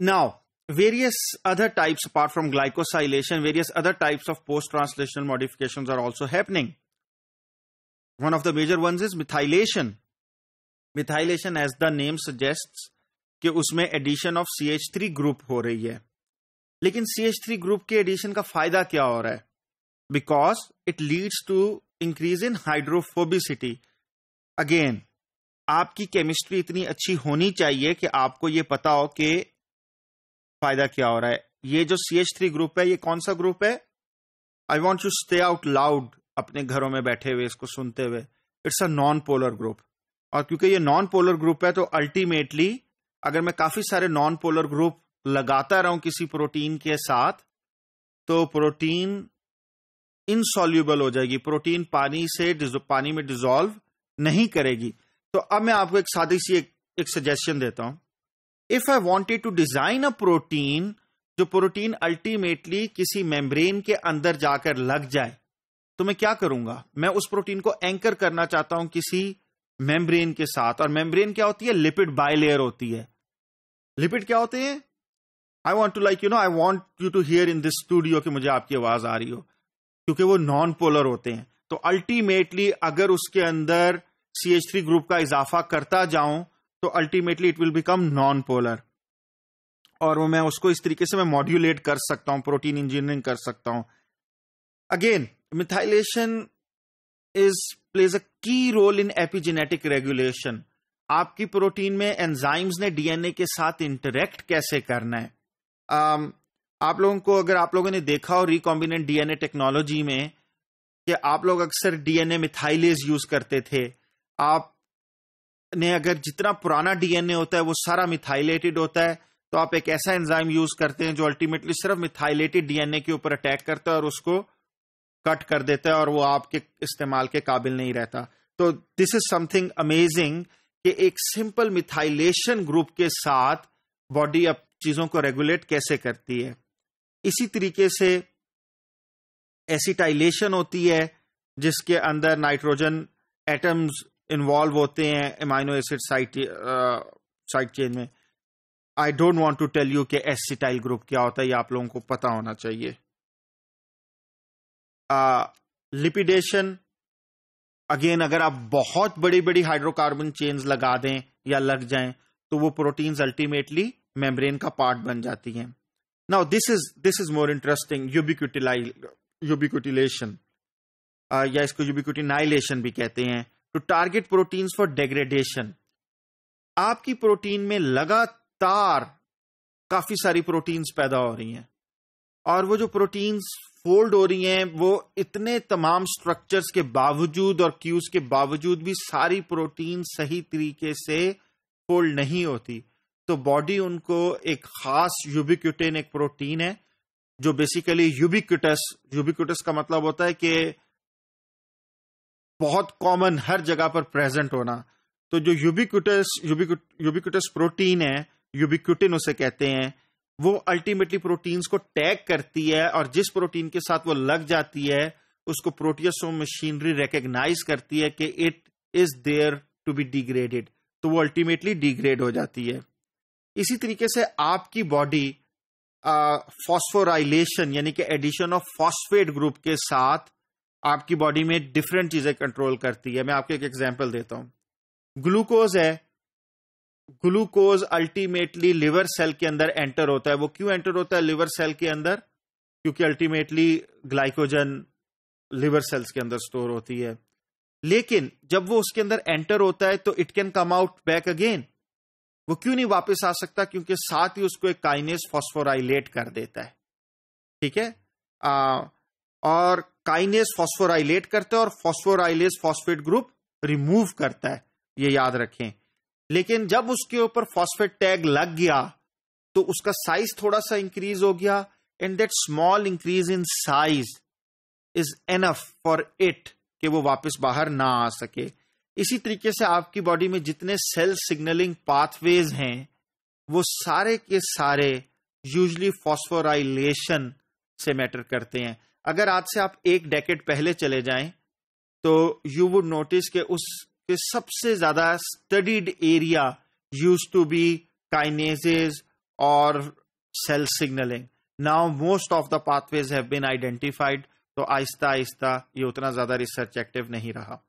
Now, various other types apart from glycosylation, various other types of post-translational modifications are also happening. One of the major ones is methylation. Methylation, as the name suggests, कि उसमें addition of CH3 group हो रही है. लेकिन CH3 group के addition का फायदा क्या हो रहा है? Because it leads to increase in hydrophobicity. Again, आपकी केमिस्ट्री इतनी अच्छी होनी चाहिए कि आपको ये पता हो कि फायदा क्या हो रहा है. ये जो CH3 ग्रुप है, ये कौन सा ग्रुप है? आई want you stay out loud, अपने घरों में बैठे हुए इसको सुनते हुए. It's a non polar group. और क्योंकि ये नॉन पोलर ग्रुप है, तो अल्टीमेटली अगर मैं काफी सारे नॉन पोलर ग्रुप लगाता रहूं किसी प्रोटीन के साथ, तो प्रोटीन इनसॉल्युबल हो जाएगी. प्रोटीन पानी में डिसॉल्व नहीं करेगी. तो अब मैं आपको एक सादी सी एक सजेशन देता हूं. If I wanted to design a protein, जो प्रोटीन अल्टीमेटली किसी मेम्ब्रेन के अंदर जाकर लग जाए, तो मैं क्या करूंगा? मैं उस प्रोटीन को एंकर करना चाहता हूं किसी मेम्ब्रेन के साथ. और मेम्ब्रेन क्या होती है? लिपिड बाइलेयर होती है. लिपिड क्या होते हैं? I want to I want you to hear in this studio कि मुझे आपकी आवाज आ रही हो, क्योंकि वो नॉन पोलर होते हैं. तो अल्टीमेटली अगर उसके अंदर CH3 ग्रुप का इजाफा करता जाऊं, तो ultimately it will become non polar. और वो मैं उसको इस तरीके से मैं मॉड्यूलेट कर सकता हूं, प्रोटीन इंजीनियरिंग कर सकता हूं. अगेन, मिथाइलेशन प्लेज अ की रोल इन एपिजेनेटिक रेगुलेशन. आपकी प्रोटीन में एंजाइम्स ने डीएनए के साथ इंटरेक्ट कैसे करना है. आप लोगों को, अगर आप लोगों ने देखा हो रिकॉम्बिनेंट डीएनए टेक्नोलॉजी में, कि आप लोग अक्सर डीएनए मिथाइलेज यूज करते थे. आपने अगर जितना पुराना डीएनए होता है वो सारा मिथाइलेटेड होता है, तो आप एक ऐसा एंजाइम यूज करते हैं जो अल्टीमेटली सिर्फ मिथाइलेटेड डीएनए के ऊपर अटैक करता है और उसको कट कर देता है, और वो आपके इस्तेमाल के काबिल नहीं रहता. तो दिस इज समथिंग अमेजिंग कि एक सिंपल मिथाइलेशन ग्रुप के साथ बॉडी अब चीजों को रेगुलेट कैसे करती है. इसी तरीके से एसिटाइलेशन होती है, जिसके अंदर नाइट्रोजन एटम्स इन्वॉल्व होते हैं एमाइनो एसिड साइड चेन में. I don't want to tell you कि एसिटाइल ग्रुप क्या होता है, ये आप लोगों को पता होना चाहिए. लिपिडेशन, अगेन, अगर आप बहुत बड़ी बड़ी हाइड्रोकार्बन चेन्स लगा दें या लग जाएं, तो वो प्रोटीन्स अल्टीमेटली मेम्ब्रेन का पार्ट बन जाती हैं. Now this is more interesting. Ubiquitylation, या इसको यूबिक्यूटिनाइलेशन भी कहते हैं, to target proteins for degradation. आपकी प्रोटीन में लगातार काफी सारी प्रोटीन्स पैदा हो रही हैं, और वो जो प्रोटीन्स फोल्ड हो रही हैं, वो इतने तमाम स्ट्रक्चर्स के बावजूद और क्यूज के बावजूद भी सारी प्रोटीन सही तरीके से फोल्ड नहीं होती. तो बॉडी उनको एक खास यूबिक्यूटिन, एक प्रोटीन है जो बेसिकली यूबिक्यूटस का मतलब होता है कि बहुत कॉमन, हर जगह पर प्रेजेंट होना. तो जो यूबिक्यूटस प्रोटीन है, यूबिक्यूटिन उसे कहते हैं, वो अल्टीमेटली प्रोटीन्स को टैग करती है, और जिस प्रोटीन के साथ वो लग जाती है उसको प्रोटियोसोम मशीनरी रिकॉग्नाइज करती है कि it is there to be degraded, तो वो अल्टीमेटली डिग्रेड हो जाती है. इसी तरीके से आपकी बॉडी फॉस्फोराइलेशन यानी कि एडिशन ऑफ फॉस्फेट ग्रुप के साथ आपकी बॉडी में डिफरेंट चीजें कंट्रोल करती है. मैं आपको एक एग्जांपल देता हूं. ग्लूकोज है, ग्लूकोज अल्टीमेटली लिवर सेल के अंदर एंटर होता है. वो क्यों एंटर होता है लिवर सेल के अंदर? क्योंकि अल्टीमेटली ग्लाइकोजन लिवर सेल्स के अंदर स्टोर होती है. लेकिन जब वो उसके अंदर एंटर होता है तो it can come out back again. वो क्यों नहीं वापस आ सकता? क्योंकि साथ ही उसको एक काइनेज फॉस्फोराइलेट कर देता है. ठीक है, और काइनेज फॉस्फोराइलेट करता है और फॉस्फोराइलेज फॉस्फेट ग्रुप रिमूव करता है, ये याद रखें. लेकिन जब उसके ऊपर फॉस्फेट टैग लग गया तो उसका साइज थोड़ा सा इंक्रीज हो गया, and that small increase in size is enough for it कि वो वापस बाहर ना आ सके. इसी तरीके से आपकी बॉडी में जितने सेल सिग्नलिंग पाथवेज हैं वो सारे के सारे यूजली फॉस्फोराइलेशन से मैटर करते हैं. अगर आज से आप एक डेकेड पहले चले जाएं तो यू वुड नोटिस कि उसके सबसे ज्यादा studied area used to be kinases और cell signalling. Now most of the pathways have been identified. तो आहिस्ता आहिस्ता ये उतना ज्यादा रिसर्च एक्टिव नहीं रहा.